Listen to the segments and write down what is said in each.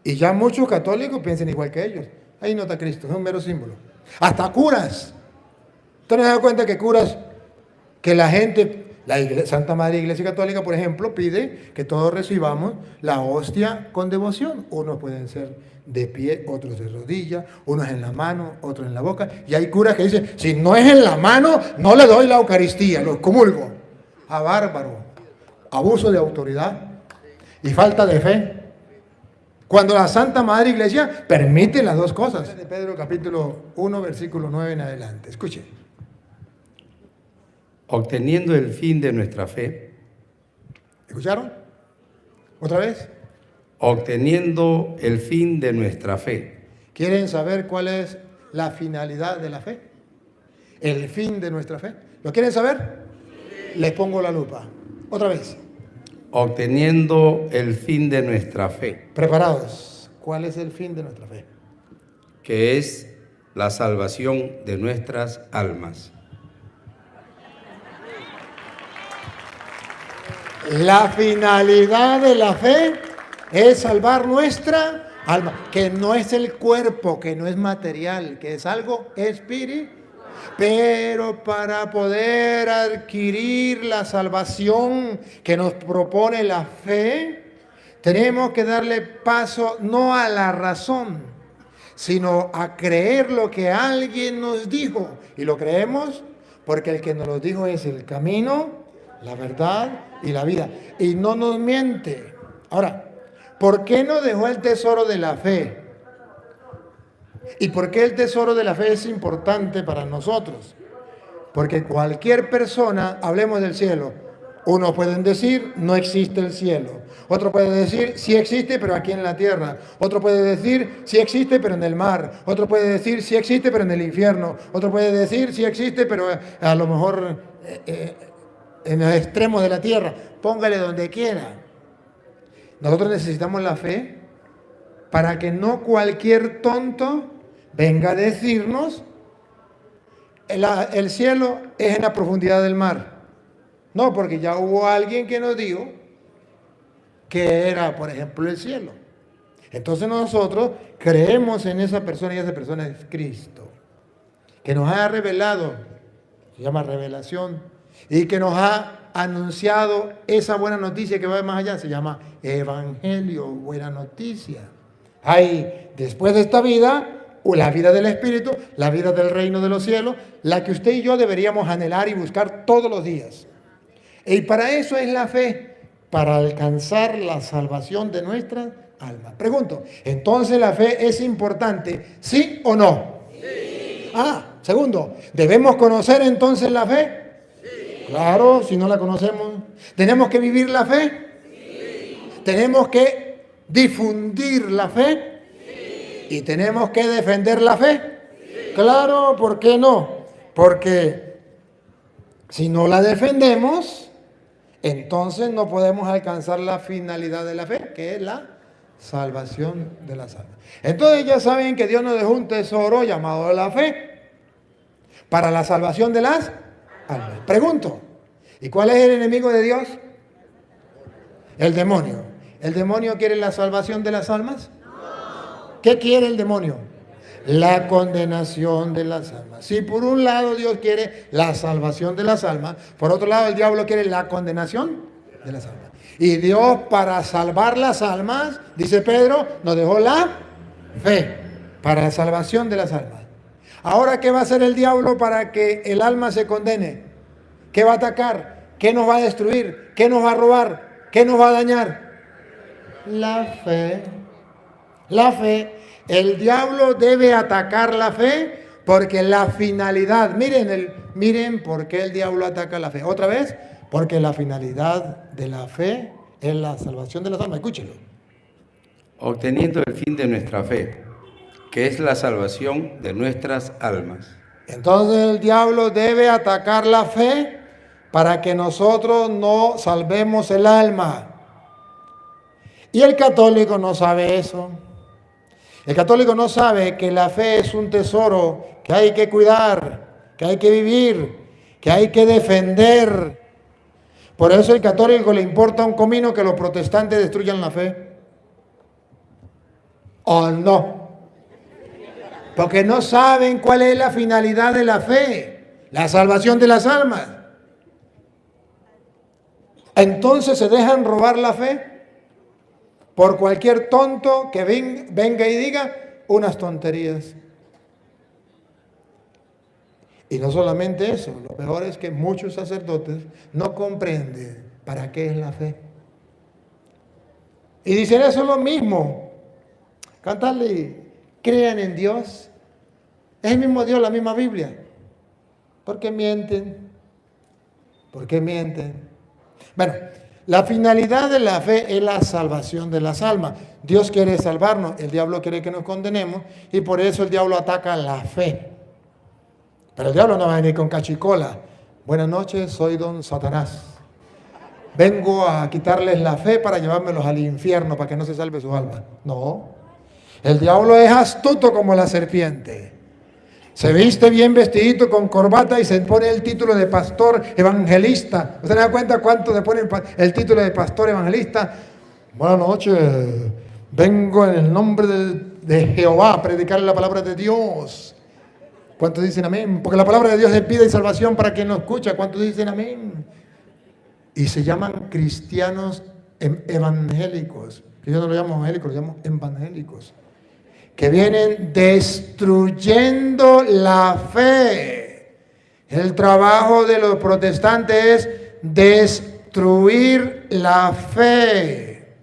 Y ya muchos católicos piensan igual que ellos. Ahí no está Cristo, es un mero símbolo. Hasta curas. ¿Usted no se da cuenta que curas, que la gente, Santa Madre Iglesia Católica, por ejemplo, pide que todos recibamos la hostia con devoción? Unos pueden ser de pie, otros de rodillas, unos en la mano, otros en la boca. Y hay curas que dicen, si no es en la mano, no le doy la Eucaristía, lo excomulgo. A bárbaro, abuso de autoridad y falta de fe. Cuando la Santa Madre Iglesia permite las dos cosas. De Pedro capítulo 1, versículo 9 en adelante. Escuche. Obteniendo el fin de nuestra fe. ¿Escucharon? ¿Otra vez? Obteniendo el fin de nuestra fe. ¿Quieren saber cuál es la finalidad de la fe? El fin de nuestra fe. ¿Lo quieren saber? Les pongo la lupa. Otra vez. Obteniendo el fin de nuestra fe. Preparados. ¿Cuál es el fin de nuestra fe? Que es la salvación de nuestras almas. La finalidad de la fe es salvar nuestra alma, que no es el cuerpo, que no es material, que es algo espiritual. Pero para poder adquirir la salvación que nos propone la fe, tenemos que darle paso no a la razón, sino a creer lo que alguien nos dijo. Y lo creemos porque el que nos lo dijo es el camino, la verdad y la vida. Y no nos miente. Ahora, ¿por qué nos dejó el tesoro de la fe? ¿Y por qué el tesoro de la fe es importante para nosotros? Porque cualquier persona, hablemos del cielo, unos pueden decir, no existe el cielo. Otro puede decir, sí existe, pero aquí en la tierra. Otro puede decir, sí existe, pero en el mar. Otro puede decir, sí existe, pero en el infierno. Otro puede decir, sí existe, pero a lo mejor en el extremo de la tierra. Póngale donde quiera. Nosotros necesitamos la fe para que no cualquier tonto venga a decirnos el cielo es en la profundidad del mar. No, porque ya hubo alguien que nos dijo que era, por ejemplo, el cielo. Entonces nosotros creemos en esa persona y esa persona es Cristo, que nos ha revelado, se llama revelación, y que nos ha anunciado esa buena noticia que va más allá, se llama evangelio, buena noticia. Hay después de esta vida, la vida del Espíritu, la vida del reino de los cielos, la que usted y yo deberíamos anhelar y buscar todos los días. Y para eso es la fe, para alcanzar la salvación de nuestras almas. Pregunto, ¿entonces la fe es importante, sí o no? Sí. Segundo, ¿debemos conocer entonces la fe? Sí. Claro, si no la conocemos. ¿Tenemos que vivir la fe? Sí. ¿Tenemos que difundir la fe? ¿Y tenemos que defender la fe? Sí. Claro, ¿por qué no? Porque si no la defendemos, entonces no podemos alcanzar la finalidad de la fe, que es la salvación de las almas. Entonces ya saben que Dios nos dejó un tesoro llamado la fe para la salvación de las almas. Pregunto, ¿y cuál es el enemigo de Dios? El demonio. ¿El demonio quiere la salvación de las almas? ¿Qué quiere el demonio? La condenación de las almas. Si por un lado Dios quiere la salvación de las almas, por otro lado el diablo quiere la condenación de las almas. Y Dios, para salvar las almas, dice Pedro, nos dejó la fe para la salvación de las almas. Ahora, ¿qué va a hacer el diablo para que el alma se condene? ¿Qué va a atacar? ¿Qué nos va a destruir? ¿Qué nos va a robar? ¿Qué nos va a dañar? La fe. La fe. El diablo debe atacar la fe porque la finalidad, miren por qué el diablo ataca la fe. Otra vez, porque la finalidad de la fe es la salvación de las almas. Escúchelo. Obteniendo el fin de nuestra fe, que es la salvación de nuestras almas. Entonces el diablo debe atacar la fe para que nosotros no salvemos el alma. Y el católico no sabe eso. El católico no sabe que la fe es un tesoro que hay que cuidar, que hay que vivir, que hay que defender. Por eso al católico le importa un comino que los protestantes destruyan la fe. ¿O no? Porque no saben cuál es la finalidad de la fe, la salvación de las almas. Entonces se dejan robar la fe por cualquier tonto que venga y diga unas tonterías. Y no solamente eso, lo peor es que muchos sacerdotes no comprenden para qué es la fe. Y dicen eso es lo mismo. Cantarle, crean en Dios. Es el mismo Dios, la misma Biblia. ¿Por qué mienten? ¿Por qué mienten? Bueno, la finalidad de la fe es la salvación de las almas. Dios quiere salvarnos, el diablo quiere que nos condenemos y por eso el diablo ataca la fe. Pero el diablo no va a venir con cachicola. Buenas noches, soy don Satanás. Vengo a quitarles la fe para llevármelos al infierno para que no se salve su alma. No, el diablo es astuto como la serpiente. Se viste bien vestidito con corbata y se pone el título de pastor evangelista. ¿Usted se da cuenta cuánto le pone el título de pastor evangelista? Buenas noches, vengo en el nombre de Jehová a predicar la palabra de Dios. ¿Cuántos dicen amén? Porque la palabra de Dios es vida y salvación para quien lo escucha. ¿Cuántos dicen amén? Y se llaman cristianos evangélicos. Yo no lo llamo evangélicos, lo llamo evangélicos. Que vienen destruyendo la fe. El trabajo de los protestantes es destruir la fe.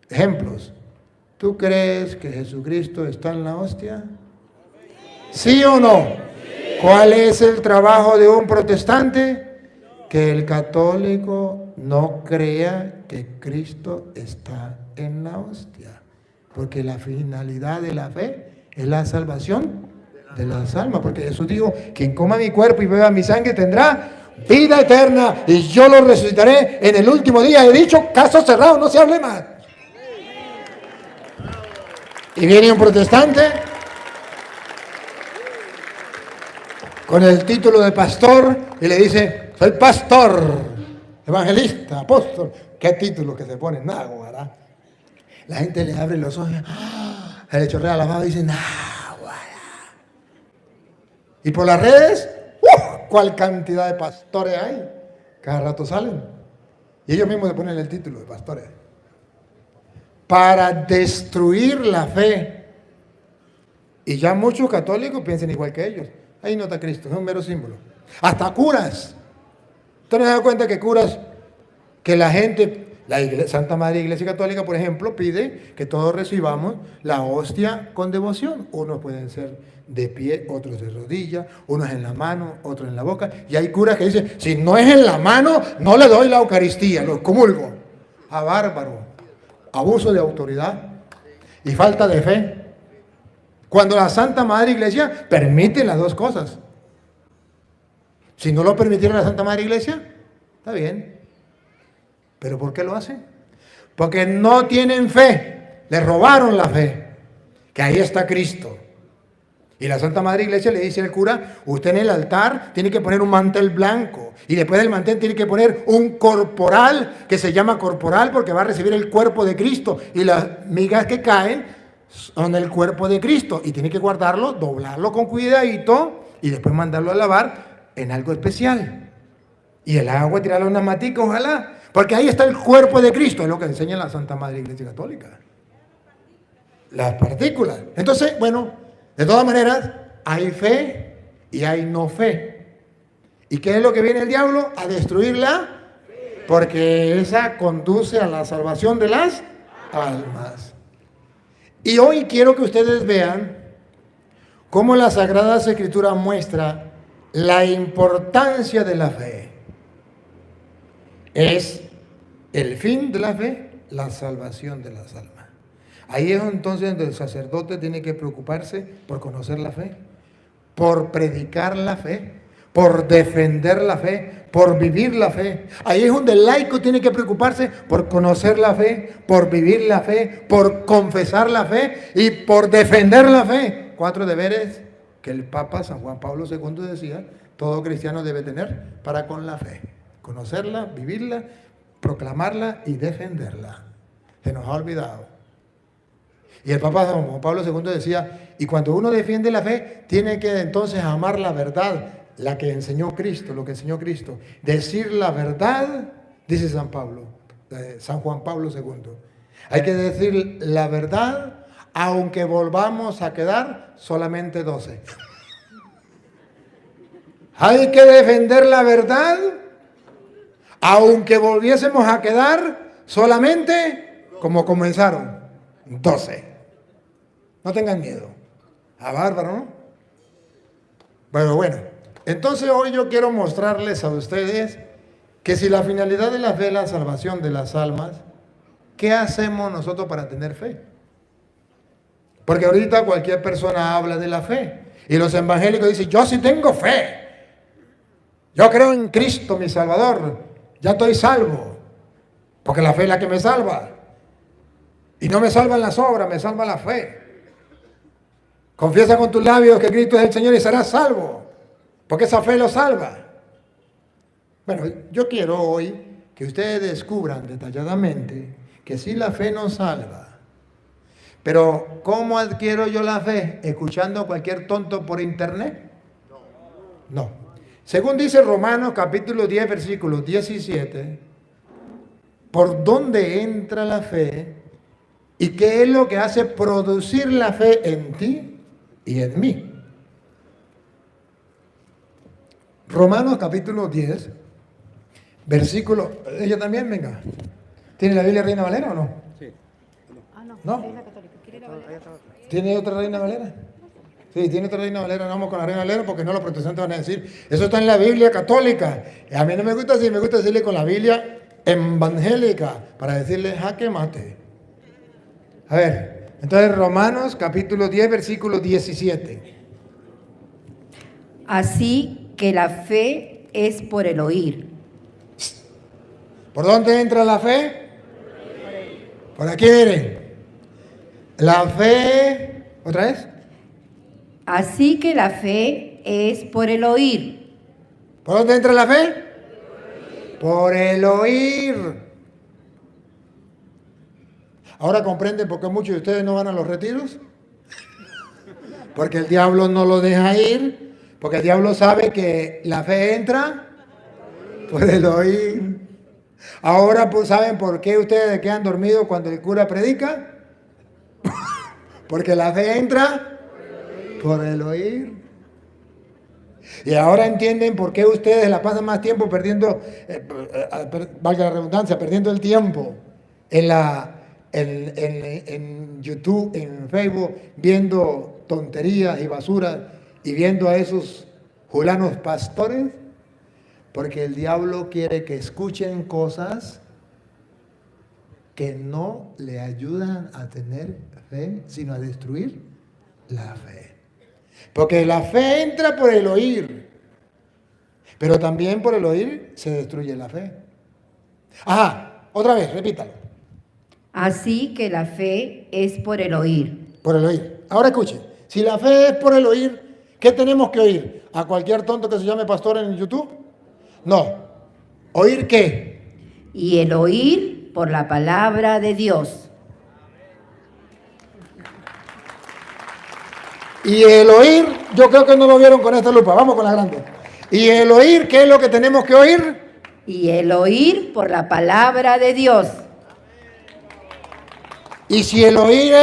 Ejemplos. ¿Tú crees que Jesucristo está en la hostia? ¿Sí o no? ¿Cuál es el trabajo de un protestante? Que el católico no crea que Cristo está en la hostia. Porque la finalidad de la fe es la salvación de las almas. Porque Jesús dijo, quien coma mi cuerpo y beba mi sangre tendrá vida eterna y yo lo resucitaré en el último día. He dicho, caso cerrado, no se hable más. Y viene un protestante con el título de pastor y le dice, soy pastor, evangelista, apóstol. ¿Qué título que se pone? Nada, ¿verdad? La gente le abre los ojos, se le chorrea la baba y dice, nada, ¿verdad? Y por las redes, ¿cuál cantidad de pastores hay? Cada rato salen. Y ellos mismos le ponen el título de pastores. Para destruir la fe. Y ya muchos católicos piensan igual que ellos. Ahí no está Cristo, es un mero símbolo. Hasta curas. ¿Usted no se da cuenta que curas, que la gente, Santa Madre Iglesia Católica, por ejemplo, pide que todos recibamos la hostia con devoción? Unos pueden ser de pie, otros de rodillas, unos en la mano, otros en la boca. Y hay curas que dicen, si no es en la mano, no le doy la Eucaristía, lo comulgo. A bárbaro, abuso de autoridad y falta de fe. Cuando la Santa Madre Iglesia permite las dos cosas. Si no lo permitiera la Santa Madre Iglesia, está bien. ¿Pero por qué lo hacen? Porque no tienen fe. Le robaron la fe. Que ahí está Cristo. Y la Santa Madre Iglesia le dice al cura, usted en el altar tiene que poner un mantel blanco. Y después del mantel tiene que poner un corporal, que se llama corporal porque va a recibir el cuerpo de Cristo. Y las migas que caen son el cuerpo de Cristo y tiene que guardarlo, doblarlo con cuidadito y después mandarlo a lavar en algo especial. Y el agua tirarlo a una matica, ojalá, porque ahí está el cuerpo de Cristo, es lo que enseña la Santa Madre Iglesia Católica. Las partículas. Entonces, bueno, de todas maneras, hay fe y hay no fe. ¿Y qué es lo que viene el diablo? A destruirla, porque esa conduce a la salvación de las almas. Y hoy quiero que ustedes vean cómo la Sagrada Escritura muestra la importancia de la fe. Es el fin de la fe, la salvación de las almas. Ahí es entonces donde el sacerdote tiene que preocuparse por conocer la fe, por predicar la fe, por defender la fe, por vivir la fe. Ahí es donde el laico tiene que preocuparse por conocer la fe, por vivir la fe, por confesar la fe y por defender la fe. 4 deberes que el Papa San Juan Pablo II decía, todo cristiano debe tener para con la fe. Conocerla, vivirla, proclamarla y defenderla. Se nos ha olvidado. Y el Papa Juan Pablo II decía, y cuando uno defiende la fe, tiene que entonces amar la verdad, la que enseñó Cristo, lo que enseñó Cristo. Decir la verdad, dice San Juan Pablo II. Hay que decir la verdad, aunque volvamos a quedar solamente 12. Hay que defender la verdad, aunque volviésemos a quedar solamente como comenzaron, 12. No tengan miedo. A bárbaro, ¿no? Bueno. Entonces hoy yo quiero mostrarles a ustedes que si la finalidad de la fe es la salvación de las almas, ¿qué hacemos nosotros para tener fe? Porque ahorita cualquier persona habla de la fe. Y los evangélicos dicen, yo sí tengo fe. Yo creo en Cristo, mi Salvador. Ya estoy salvo. Porque la fe es la que me salva. Y no me salvan las obras, me salva la fe. Confiesa con tus labios que Cristo es el Señor y serás salvo. Porque esa fe lo salva. Bueno, yo quiero hoy que ustedes descubran detalladamente que sí la fe nos salva. Pero ¿cómo adquiero yo la fe? ¿Escuchando a cualquier tonto por internet? No. Según dice Romanos capítulo 10, versículo 17, ¿por dónde entra la fe? ¿Y qué es lo que hace producir la fe en ti y en mí? Romanos capítulo 10, versículo... ¿Ella también? Venga. ¿Tiene la Biblia Reina Valera o no? Sí. ¿No? ¿Tiene otra Reina Valera? Sí, tiene otra Reina Valera. No vamos con la Reina Valera porque no los protestantes van a decir. Eso está en la Biblia católica. A mí no me gusta así, me gusta decirle con la Biblia evangélica para decirle jaque mate. A ver, entonces Romanos capítulo 10, versículo 17. Así que la fe es por el oír. ¿Por dónde entra la fe? Por aquí, miren. La fe, ¿otra vez? Así que la fe es por el oír. ¿Por dónde entra la fe? Por el oír. Ahora comprenden por qué muchos de ustedes no van a los retiros. Porque el diablo no lo deja ir. Porque el diablo sabe que la fe entra por el oír. Ahora pues, ¿saben por qué ustedes quedan dormidos cuando el cura predica? Porque la fe entra por el oír. Y ahora entienden por qué ustedes la pasan más tiempo perdiendo, valga la redundancia, perdiendo el tiempo en YouTube, en Facebook, viendo tonterías y basuras y viendo a esos julanos pastores. Porque el diablo quiere que escuchen cosas que no le ayudan a tener fe, sino a destruir la fe. Porque la fe entra por el oír, pero también por el oír se destruye la fe. Ajá, otra vez, repítalo. Así que la fe es por el oír. Por el oír. Ahora escuchen, si la fe es por el oír, ¿qué tenemos que oír? ¿A cualquier tonto que se llame pastor en YouTube? No. ¿Oír qué? Y el oír por la palabra de Dios. Y el oír, yo creo que no lo vieron con esta lupa. Vamos con la grande. Y el oír, ¿qué es lo que tenemos que oír? Y el oír por la palabra de Dios. Y si el oír,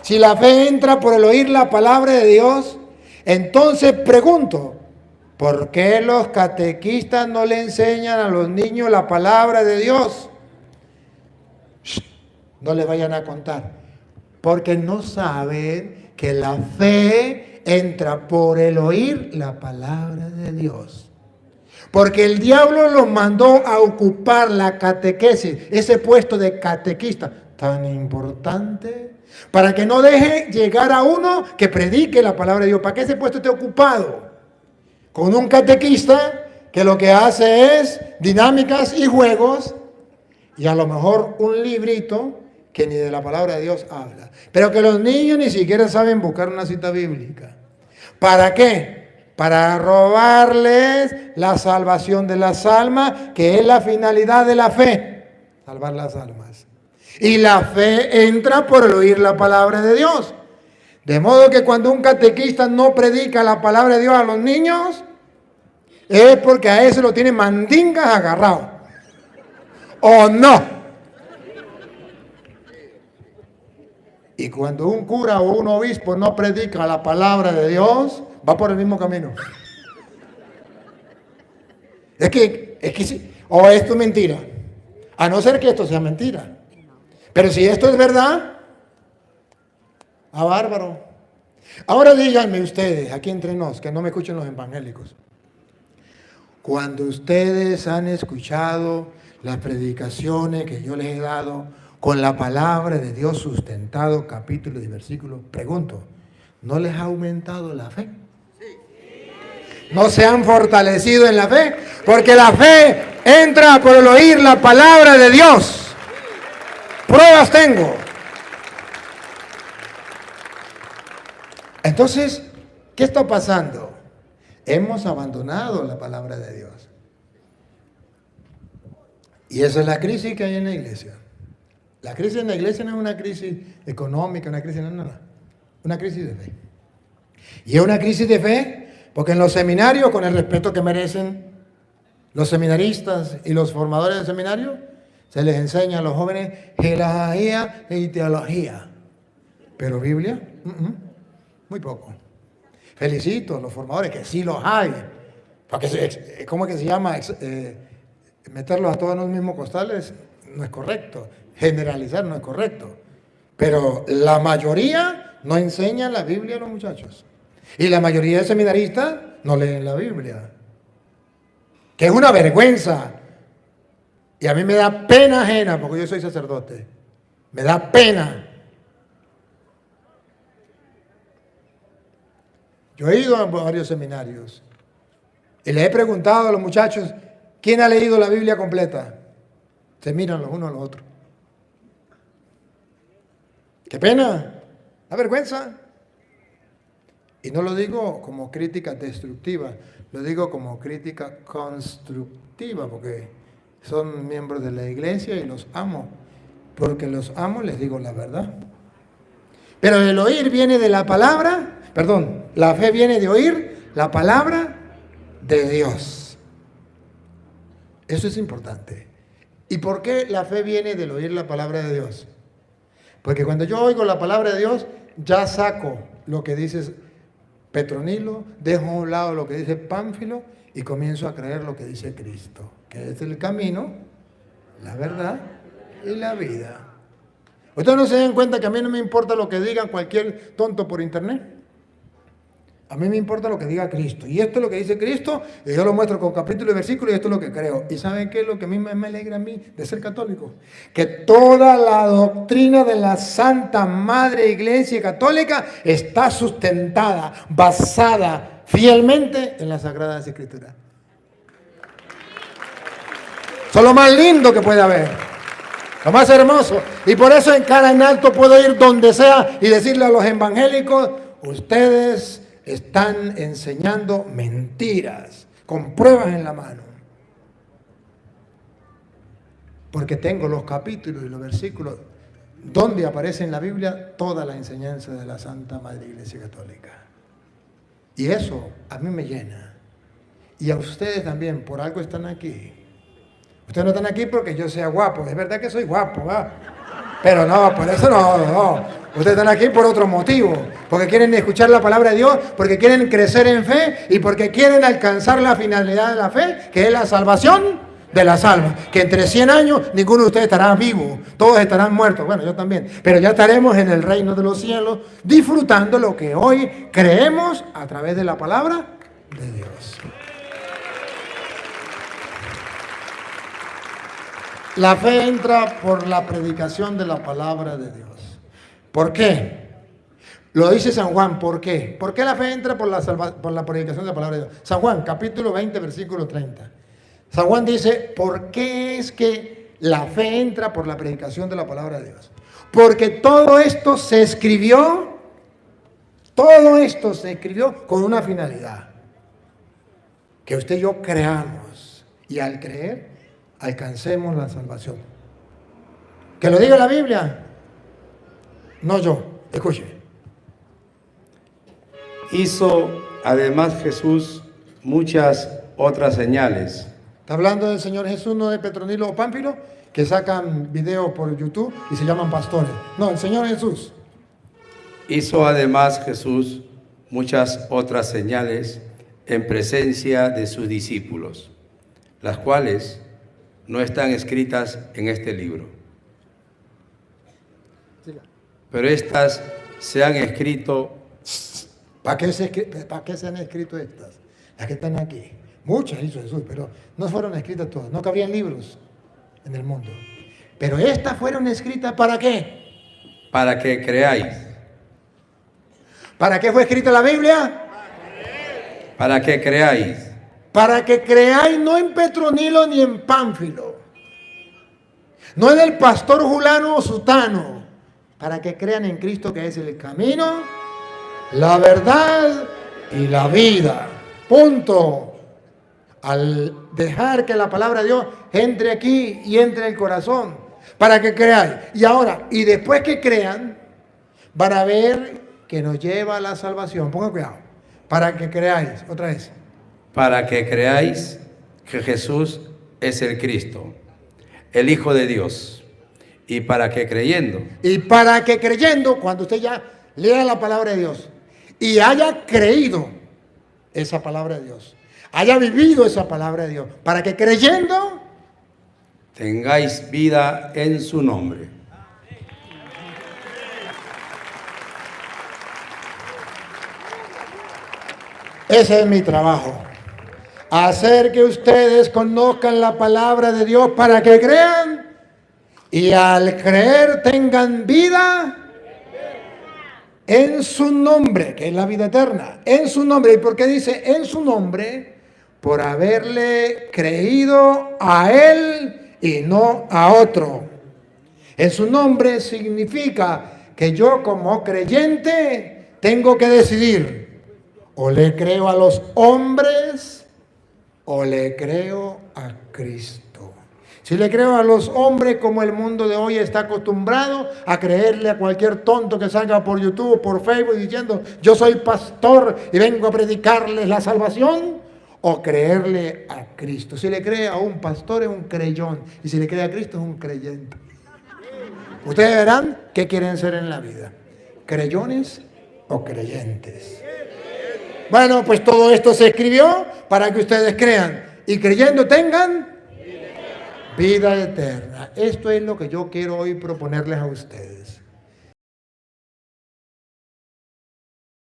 si la fe entra por el oír la palabra de Dios, entonces pregunto, ¿por qué los catequistas no le enseñan a los niños la palabra de Dios? No les vayan a contar. Porque no saben que la fe entra por el oír la palabra de Dios. Porque el diablo los mandó a ocupar la catequesis, ese puesto de catequista tan importante, para que no deje llegar a uno que predique la palabra de Dios, para que ese puesto esté ocupado con un catequista que lo que hace es dinámicas y juegos y a lo mejor un librito que ni de la palabra de Dios habla. Pero que los niños ni siquiera saben buscar una cita bíblica. ¿Para qué? Para robarles la salvación de las almas, que es la finalidad de la fe, salvar las almas. Y la fe entra por el oír la palabra de Dios. De modo que cuando un catequista no predica la palabra de Dios a los niños, es porque a ese lo tiene mandingas agarrado. ¿O no? Y cuando un cura o un obispo no predica la palabra de Dios, va por el mismo camino. Es que sí. O esto es mentira. A no ser que esto sea mentira. Pero si esto es verdad, a bárbaro. Ahora díganme ustedes, aquí entre nos, que no me escuchen los evangélicos. Cuando ustedes han escuchado las predicaciones que yo les he dado con la palabra de Dios sustentado, capítulo y versículo, pregunto, ¿no les ha aumentado la fe? ¿No se han fortalecido en la fe? Porque la fe entra por el oír la palabra de Dios. Pruebas tengo. Entonces, ¿qué está pasando? Hemos abandonado la palabra de Dios. Y esa es la crisis que hay en la iglesia. La crisis en la iglesia no es una crisis económica, una crisis, no, una crisis de fe. Y es una crisis de fe porque en los seminarios, con el respeto que merecen los seminaristas y los formadores de seminario, se les enseña a los jóvenes gelajía y teología. Pero Biblia, muy poco. Felicito a los formadores, que sí los hay. Porque ¿cómo que se llama? Meterlos a todos en los mismos costales no es correcto. Generalizar no es correcto. Pero la mayoría no enseñan la Biblia a los muchachos. Y la mayoría de seminaristas no leen la Biblia. Que es una vergüenza. Y a mí me da pena ajena, porque yo soy sacerdote. Me da pena. Yo he ido a varios seminarios y les he preguntado a los muchachos, ¿quién ha leído la Biblia completa? Se miran los unos a los otros. ¡Qué pena! ¡Da vergüenza! Y no lo digo como crítica destructiva, lo digo como crítica constructiva, porque son miembros de la iglesia y los amo. Porque los amo, les digo la verdad. Pero el oír viene de la palabra, la fe viene de oír la palabra de Dios. Eso es importante. ¿Y por qué la fe viene del oír la palabra de Dios? Porque cuando yo oigo la palabra de Dios, ya saco lo que dice Petronilo, dejo a un lado lo que dice Pánfilo y comienzo a creer lo que dice Cristo, que es el camino, la verdad y la vida. ¿Ustedes no se dan cuenta que a mí no me importa lo que diga cualquier tonto por internet? A mí me importa lo que diga Cristo. Y esto es lo que dice Cristo, y yo lo muestro con capítulo y versículo, y esto es lo que creo. ¿Y saben qué es lo que a mí me alegra a mí de ser católico? Que toda la doctrina de la Santa Madre Iglesia Católica está sustentada, basada fielmente en las Sagradas Escrituras. Eso es lo más lindo que puede haber. Lo más hermoso. Y por eso en Cara en Alto puedo ir donde sea y decirle a los evangélicos, ustedes están enseñando mentiras, con pruebas en la mano. Porque tengo los capítulos y los versículos donde aparece en la Biblia toda la enseñanza de la Santa Madre Iglesia Católica. Y eso a mí me llena. Y a ustedes también, por algo están aquí. Ustedes no están aquí porque yo sea guapo. Es verdad que soy guapo, ¿va? Pero no, por eso no. Ustedes están aquí por otro motivo. Porque quieren escuchar la palabra de Dios, porque quieren crecer en fe y porque quieren alcanzar la finalidad de la fe, que es la salvación de las almas. Que entre 100 años ninguno de ustedes estará vivo. Todos estarán muertos. Bueno, yo también. Pero ya estaremos en el reino de los cielos disfrutando lo que hoy creemos a través de la palabra de Dios. La fe entra por la predicación de la palabra de Dios. ¿Por qué? Lo dice San Juan, ¿por qué? ¿Por qué la fe entra por la predicación de la palabra de Dios? San Juan, capítulo 20, versículo 30. San Juan dice, ¿por qué es que la fe entra por la predicación de la palabra de Dios? Porque todo esto se escribió con una finalidad. Que usted y yo creamos y al creer alcancemos la salvación. Que lo diga la Biblia. No yo. Escuche. Hizo además Jesús muchas otras señales. Está hablando del Señor Jesús, no de Petronilo o Pánfilo, que sacan videos por YouTube y se llaman pastores. No, el Señor Jesús. Hizo además Jesús muchas otras señales en presencia de sus discípulos, las cuales no están escritas en este libro. Pero estas se han escrito. ¿Para qué se han escrito estas? Las que están aquí. Muchas hizo Jesús, pero no fueron escritas todas. No cabrían libros en el mundo. Pero estas fueron escritas ¿para qué? Para que creáis. ¿Para qué fue escrita la Biblia? Para que creáis. Para que creáis no en Petronilo ni en Pánfilo. No en el pastor Julano o Sutano. Para que crean en Cristo, que es el camino, la verdad y la vida. Punto. Al dejar que la palabra de Dios entre aquí y entre en el corazón. Para que creáis. Y ahora, y después que crean, van a ver que nos lleva a la salvación. Pongan cuidado. Para que creáis. Otra vez. Para que creáis que Jesús es el Cristo, el Hijo de Dios. Y para que creyendo. Y para que creyendo, cuando usted ya lea la palabra de Dios y haya creído esa palabra de Dios, haya vivido esa palabra de Dios, para que creyendo tengáis vida en su nombre. Ese es mi trabajo. Hacer que ustedes conozcan la palabra de Dios para que crean y al creer tengan vida en su nombre, que es la vida eterna. En su nombre. ¿Y por qué dice en su nombre? Por haberle creído a Él y no a otro. En su nombre significa que yo como creyente tengo que decidir. O le creo a los hombres o le creo a Cristo. Si le creo a los hombres, como el mundo de hoy está acostumbrado a creerle a cualquier tonto que salga por YouTube o por Facebook diciendo yo soy pastor y vengo a predicarles la salvación, o creerle a Cristo. Si le cree a un pastor es un creyón y si le cree a Cristo es un creyente. Ustedes verán qué quieren ser en la vida, creyones o creyentes. Bueno, pues todo esto se escribió para que ustedes crean y creyendo tengan vida eterna. Esto es lo que yo quiero hoy proponerles a ustedes.